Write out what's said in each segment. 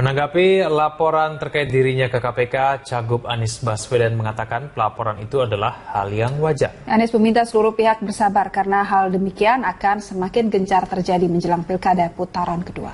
Menanggapi laporan terkait dirinya ke KPK, Cagup Anies Baswedan mengatakan pelaporan itu adalah hal yang wajar. Anies meminta seluruh pihak bersabar karena hal demikian akan semakin gencar terjadi menjelang pilkada putaran kedua.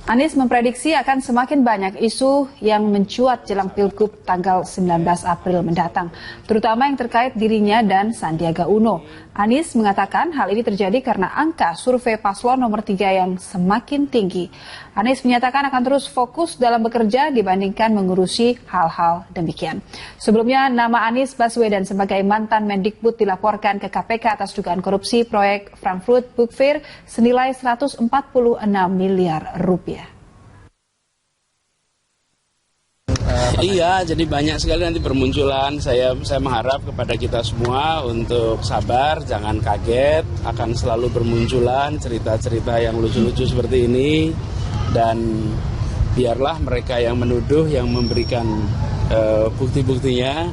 Anies memprediksi akan semakin banyak isu yang mencuat jelang Pilgub tanggal 19 April mendatang, terutama yang terkait dirinya dan Sandiaga Uno. Anies mengatakan hal ini terjadi karena angka survei paslon nomor 3 yang semakin tinggi. Anies menyatakan akan terus fokus dalam bekerja dibandingkan mengurusi hal-hal demikian. Sebelumnya, nama Anies Baswedan sebagai mantan Mendikbud dilaporkan ke KPK atas dugaan korupsi proyek Frankfurt Book Fair senilai 146 miliar rupiah. Iya, jadi banyak sekali nanti bermunculan. Saya mengharap kepada kita semua untuk sabar, jangan kaget. Akan selalu bermunculan cerita-cerita yang lucu-lucu seperti ini. Dan biarlah mereka yang menuduh, yang memberikan bukti-buktinya.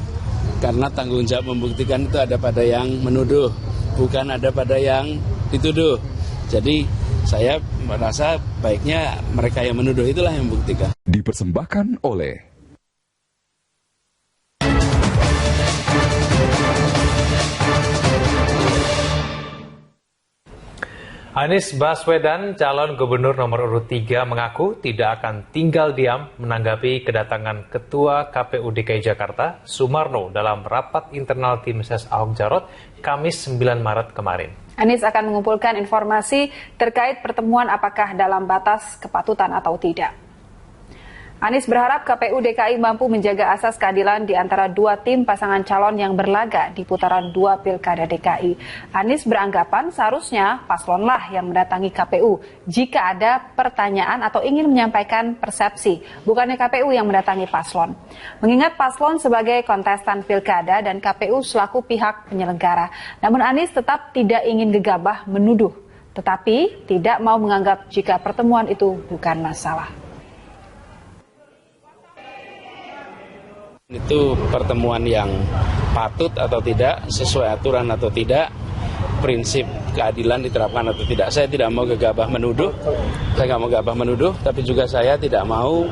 Karena tanggung jawab membuktikan itu ada pada yang menuduh, bukan ada pada yang dituduh. Jadi saya merasa baiknya mereka yang menuduh itulah yang membuktikan. Dipersembahkan oleh Anies Baswedan, calon gubernur nomor urut 3, mengaku tidak akan tinggal diam menanggapi kedatangan Ketua KPU DKI Jakarta, Sumarno, dalam rapat internal tim ses Ahok Jarot, Kamis 9 Maret kemarin. Anies akan mengumpulkan informasi terkait pertemuan apakah dalam batas kepatutan atau tidak. Anies berharap KPU DKI mampu menjaga asas keadilan di antara dua tim pasangan calon yang berlaga di putaran 2 Pilkada DKI. Anies beranggapan seharusnya paslonlah yang mendatangi KPU jika ada pertanyaan atau ingin menyampaikan persepsi, bukannya KPU yang mendatangi paslon. Mengingat paslon sebagai kontestan Pilkada dan KPU selaku pihak penyelenggara. Namun Anies tetap tidak ingin gegabah menuduh, tetapi tidak mau menganggap jika pertemuan itu bukan masalah. Itu pertemuan yang patut atau tidak, sesuai aturan atau tidak, prinsip keadilan diterapkan atau tidak. Saya tidak mau gegabah menuduh, tapi juga saya tidak mau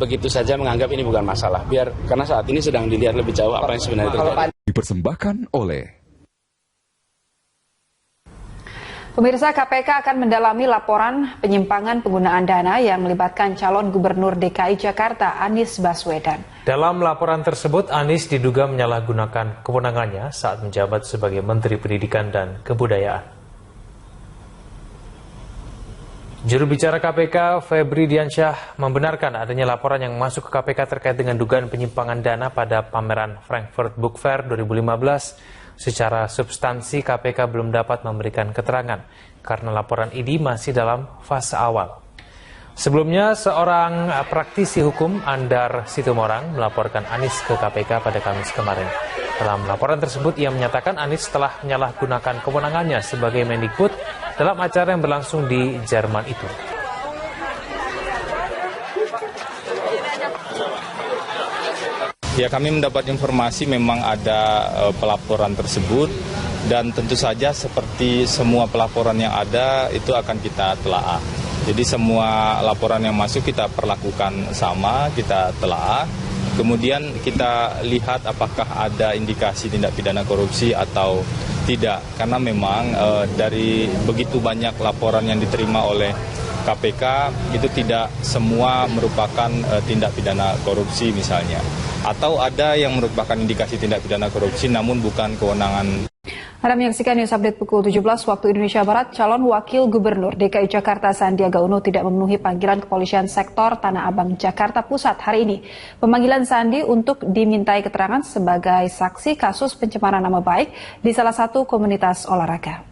begitu saja menganggap ini bukan masalah. Karena saat ini sedang dilihat lebih jauh apa yang sebenarnya terjadi. Dipersembahkan oleh Pemirsa, KPK akan mendalami laporan penyimpangan penggunaan dana yang melibatkan calon gubernur DKI Jakarta Anies Baswedan. Dalam laporan tersebut, Anies diduga menyalahgunakan kewenangannya saat menjabat sebagai Menteri Pendidikan dan Kebudayaan. Juru bicara KPK, Febri Diansyah, membenarkan adanya laporan yang masuk ke KPK terkait dengan dugaan penyimpangan dana pada pameran Frankfurt Book Fair 2015. Secara substansi, KPK belum dapat memberikan keterangan karena laporan ini masih dalam fase awal. Sebelumnya, seorang praktisi hukum, Andar Situmorang, melaporkan Anies ke KPK pada Kamis kemarin. Dalam laporan tersebut, ia menyatakan Anies telah menyalahgunakan kewenangannya sebagai Mendikbud dalam acara yang berlangsung di Jerman itu. Ya, kami mendapat informasi memang ada pelaporan tersebut dan tentu saja seperti semua pelaporan yang ada itu akan kita telaah. Jadi semua laporan yang masuk kita perlakukan sama, kita telaah. Kemudian kita lihat apakah ada indikasi tindak pidana korupsi atau tidak. Karena memang dari begitu banyak laporan yang diterima oleh KPK itu tidak semua merupakan tindak pidana korupsi misalnya. Atau ada yang merupakan indikasi tindak pidana korupsi namun bukan kewenangan. Anda menyaksikan News Update pukul 17 waktu Indonesia Barat. Calon Wakil Gubernur DKI Jakarta Sandiaga Uno tidak memenuhi panggilan kepolisian sektor Tanah Abang, Jakarta Pusat hari ini. Pemanggilan Sandi untuk dimintai keterangan sebagai saksi kasus pencemaran nama baik di salah satu komunitas olahraga.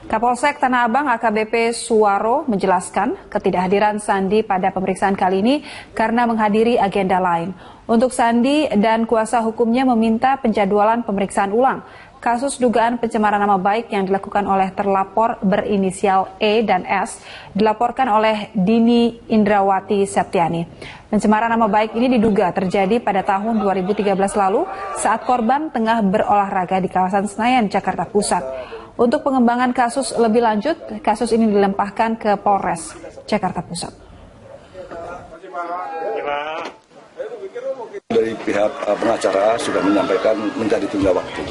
Kapolsek Tanah Abang AKBP Suwaro menjelaskan ketidakhadiran Sandi pada pemeriksaan kali ini karena menghadiri agenda lain. Untuk Sandi dan kuasa hukumnya meminta penjadwalan pemeriksaan ulang kasus dugaan pencemaran nama baik yang dilakukan oleh terlapor berinisial E dan S dilaporkan oleh Dini Indrawati Septiani. Pencemaran nama baik ini diduga terjadi pada tahun 2013 lalu saat korban tengah berolahraga di kawasan Senayan, Jakarta Pusat. Untuk pengembangan kasus lebih lanjut, kasus ini dilempahkan ke Polres Jakarta Pusat. Dari pihak pengacara sudah menyampaikan minta ditunda waktu.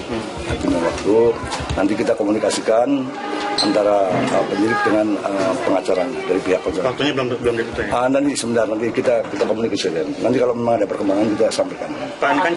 Nanti kita komunikasikan antara penyidik dengan pengacara dari pihak pengacara. Waktunya belum ditentukan. Nanti sebentar, nanti kita komunikasikan. Nanti kalau memang ada perkembangan kita sampaikan.